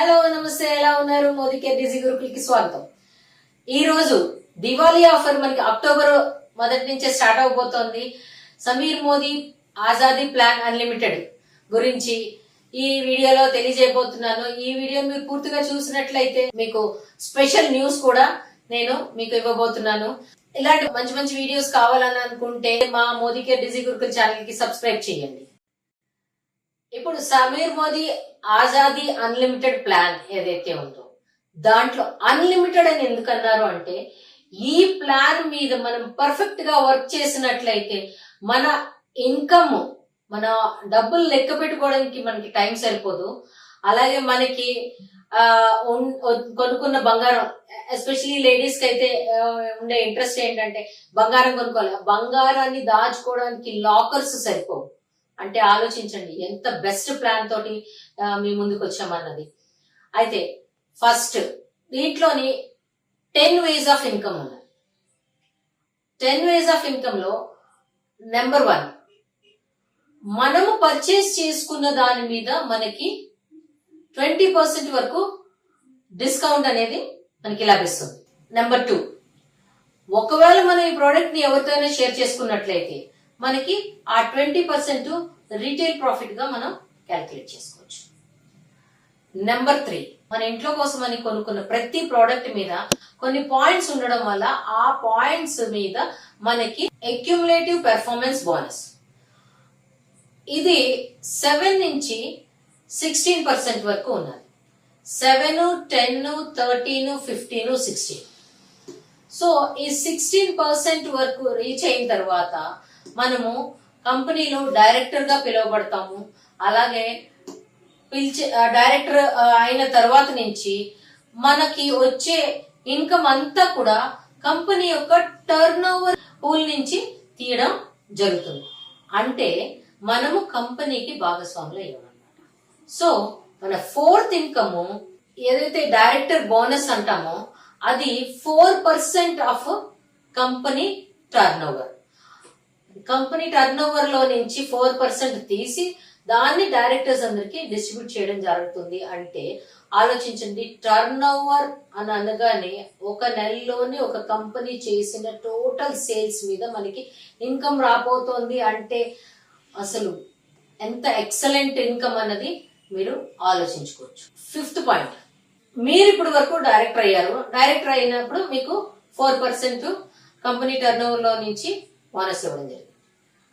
Hello నమస్తే, ఎలా ఉన్నారు? మోదీ కేర్ డిజీ గురుకులకి స్వాగతం. ఈ రోజు దివాళీ ఆఫర్ మనకి అక్టోబర్ 1 నుంచే స్టార్ట్ అవబోతోంది. సమీర్ మోదీ ఆజాదీ ప్లాన్ అన్లిమిటెడ్ గురించి ఈ వీడియోలో తెలియజేయబోతున్నాను. ఈ వీడియోని మీరు పూర్తిగా చూసినట్లయితే మీకు స్పెషల్ న్యూస్ కూడా నేను మీకు ఇవ్వబోతున్నాను. ఇలాంటి మంచి మంచి వీడియోస్ కావాలని అనుకుంటే మా మోదీ కేర్ డిజీ గురుకుల్ ఛానల్ కి సబ్స్క్రైబ్ చేయండి. ఇప్పుడు సమీర్ మోదీ ఆజాదీ అన్లిమిటెడ్ ప్లాన్ ఏదైతే ఉందో దాంట్లో అన్లిమిటెడ్ అని ఎందుకు అన్నారు అంటే, ఈ ప్లాన్ మీద మనం పర్ఫెక్ట్ గా వర్క్ చేసినట్లయితే మన ఇన్కమ్, మన డబ్బులు లెక్క పెట్టుకోవడానికి మనకి టైం సరిపోదు. అలాగే మనకి కొనుక్కున్న బంగారం, ఎస్పెషలీ లేడీస్ కి అయితే ఉండే ఇంట్రెస్ట్ ఏంటంటే బంగారం కొనుక్కోవాలి. బంగారాన్ని దాచుకోవడానికి లాకర్స్ సరిపోవు. అంటే ఆలోచించండి ఎంత బెస్ట్ ప్లాన్ తోటి మీ ముందుకు వచ్చామన్నది. అయితే ఫస్ట్ దీంట్లోని 10 ways ఆఫ్ ఇన్కమ్ ఉన్నాయి. 10 ways ఆఫ్ ఇన్కమ్ లో నెంబర్ 1, మనము పర్చేస్ చేసుకున్న దాని మీద మనకి 20% వరకు డిస్కౌంట్ అనేది మనకి లభిస్తుంది. నెంబర్ 2, ఒకవేళ మనం ఈ ప్రోడక్ట్ ని ఎవరితో అయినా షేర్ చేసుకున్నట్లయితే మనకి ఆ 20% రీటైల్ ప్రాఫిట్ గా మనం క్యాల్కులేట్ చేసుకోవచ్చు. నెంబర్ 3, మన ఇంట్లో కోసం అని కొనుక్కున్న ప్రతి ప్రోడక్ట్ మీద కొన్ని పాయింట్స్ ఉండడం వల్ల ఆ పాయింట్స్ మీద మనకి అక్యుములేటివ్ పెర్ఫార్మెన్స్ బోనస్, ఇది 7 నుంచి 16% వరకు ఉన్నది. 7, 10, 13, 15, 16. సో ఈ 16% వరకు రీచ్ అయిన తర్వాత మనము కంపెనీలో డైరెక్టర్ గా పిలువబడతాము. అలాగే డైరెక్టర్ అయిన తర్వాత నుంచి మనకి వచ్చే ఇన్కమ్ అంతా కూడా కంపెనీ యొక్క టర్న్ ఓవర్ పూల్ నుంచి తీయడం జరుగుతుంది. అంటే మనము కంపెనీకి భాగస్వాములు అయ్యామన్నమాట. సో మన 4th ఇన్కమ్ ఏదైతే డైరెక్టర్ బోనస్ అంటామో అది 4% of company turn over. Company turn over లో నుంచి 4% తీసి దాన్ని డైరెక్టర్స్ అందరికి డిస్ట్రిబ్యూట్ చేయడం జరుగుతుంది. అంటే ఆలోచించండి, టర్న్ ఓవర్ అని అనగానే ఒక నెలలోనే ఒక కంపెనీ చేసిన టోటల్ సేల్స్ మీద మనకి ఇన్కమ్ రాబోతోంది అంటే అసలు ఎంత ఎక్సలెంట్ ఇన్కమ్ అన్నది మీరు ఆలోచించుకోవచ్చు. 5th పాయింట్, మీరు ఇప్పుడు వరకు డైరెక్టర్ అయ్యారు. డైరెక్టర్ అయినప్పుడు మీకు 4% కంపెనీ టర్న్ ఓవర్ లో నుంచి బోనస్ ఇవ్వడం జరిగింది.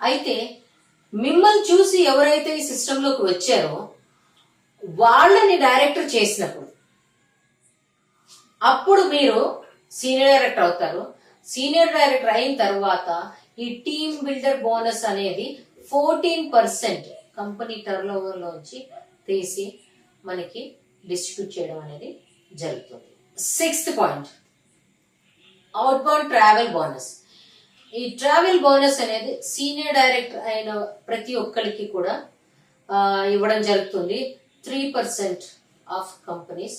అయితే మిమ్మల్ని చూసి ఎవరైతే ఈ సిస్టమ్ లోకి వచ్చారో వాళ్ళని డైరెక్టర్ చేసినప్పుడు అప్పుడు మీరు సీనియర్ డైరెక్టర్ అవుతారు. సీనియర్ డైరెక్టర్ అయిన తర్వాత ఈ టీమ్ బిల్డర్ బోనస్ అనేది 14% కంపెనీ టర్న్ ఓవర్ లోంచి తీసి మనకి డిస్ట్రిబ్యూట్ చేయడం అనేది జరుగుతుంది. 6th point, out bound travel bonus. ఈ ట్రావెల్ బోనస్ అనేది సీనియర్ డైరెక్టర్ అయిన ప్రతి ఒక్కరికి కూడా ఇవ్వడం జరుగుతుంది. 3% of companies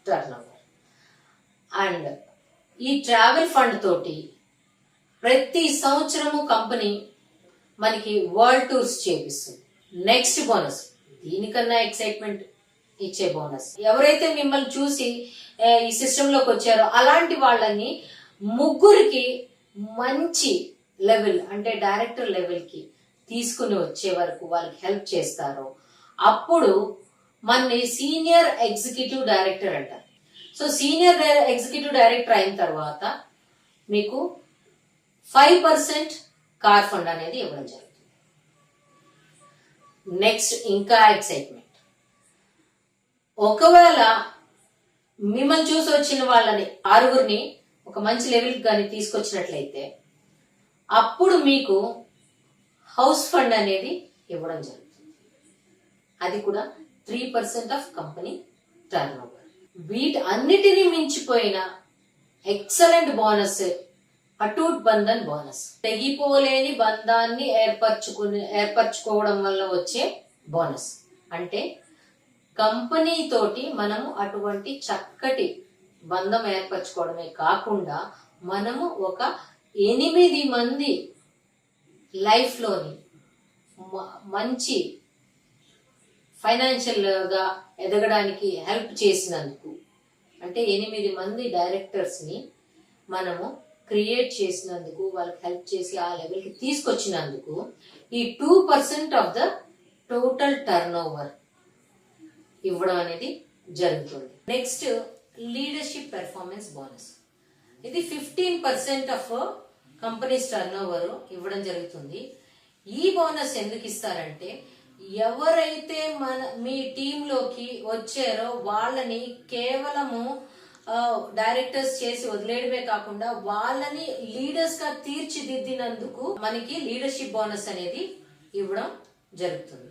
turn over. And ఈ ట్రావెల్ ఫండ్ తోటి ప్రతి సంవత్సరము కంపెనీ మనకి వరల్డ్ టూర్స్ చేపిస్తుంది. నెక్స్ట్ బోనస్, దీనికన్నా ఎక్సైట్మెంట్ ఇచ్చే బోనస్, ఎవరైతే మిమ్మల్ని చూసి ఈ సిస్టమ్ లోకి వచ్చారో అలాంటి వాళ్ళని 3కి మంచి లెవెల్ అంటే డైరెక్టర్ లెవెల్ కి తీసుకుని వచ్చే వరకు వాళ్ళకి హెల్ప్ చేస్తారో అప్పుడు మన సీనియర్ ఎగ్జిక్యూటివ్ డైరెక్టర్ అంటారు. సో సీనియర్ ఎగ్జిక్యూటివ్ డైరెక్టర్ అయిన తర్వాత మీకు 5% కార్ ఫండ్ అనేది ఇవ్వడం జరుగుతుంది. నెక్స్ట్ ఇంకా ఎక్సైట్మెంట్, ఒకవేళ మిమ్మల్ని చూసి వచ్చిన వాళ్ళని 6గురిని ఒక మంచి లెవెల్ కానీ తీసుకొచ్చినట్లయితే అప్పుడు మీకు హౌస్ ఫండ్ అనేది ఇవ్వడం జరుగుతుంది. అది కూడా 3% ఆఫ్ కంపెనీ టర్న్ ఓవర్. వీటి అన్నిటినీ మించిపోయిన ఎక్సలెంట్ బోనస్ అటూట్ బంధన్ బోనస్. తెగిపోలేని బంధాన్ని ఏర్పరచుకోవడం వల్ల వచ్చే బోనస్. అంటే కంపెనీ తోటి మనము అటువంటి చక్కటి బంధం ఏర్పరచుకోవడమే కాకుండా మనము ఒక 8 మంది లైఫ్ లోని మంచి ఫైనాన్షియల్ గా ఎదగడానికి హెల్ప్ చేసినందుకు, అంటే 8 మంది డైరెక్టర్స్ ని మనము క్రియేట్ చేసినందుకు, వాళ్ళకి హెల్ప్ చేసి ఆ లెవెల్కి తీసుకొచ్చినందుకు ఈ 2% of the total turn over ఇవ్వడం అనేది జరుగుతుంది. Next leadership performance bonus. ఇది 15% ఆఫ్ కంపెనీస్ టర్న్ ఓవర్ ఇవ్వడం జరుగుతుంది. ఈ బోనస్ ఎందుకు ఇస్తారంటే, ఎవరైతే మీ టీంలోకి వచ్చారో వాళ్ళని కేవలము డైరెక్టర్స్ చేసి వదిలేయడమే కాకుండా వాళ్ళని లీడర్స్ గా తీర్చిదిద్దినందుకు మనకి లీడర్షిప్ బోనస్ అనేది ఇవ్వడం జరుగుతుంది.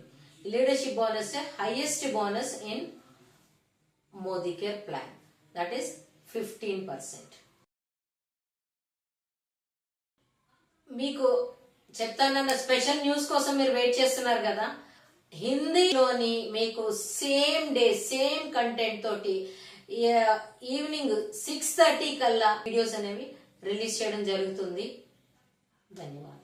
Leadership bonus highest bonus in Modi care plan, that is 15%. మీకు చెప్తానన్న స్పెషల్ న్యూస్ కోసం మీరు వెయిట్ చేస్తున్నారు కదా, హిందీలోని మీకు సేమ్ డే సేమ్ కంటెంట్ తోటి ఈవినింగ్ 6:30 కల్లా వీడియోస్ అనేవి రిలీజ్ చేయడం జరుగుతుంది. ధన్యవాదాలు.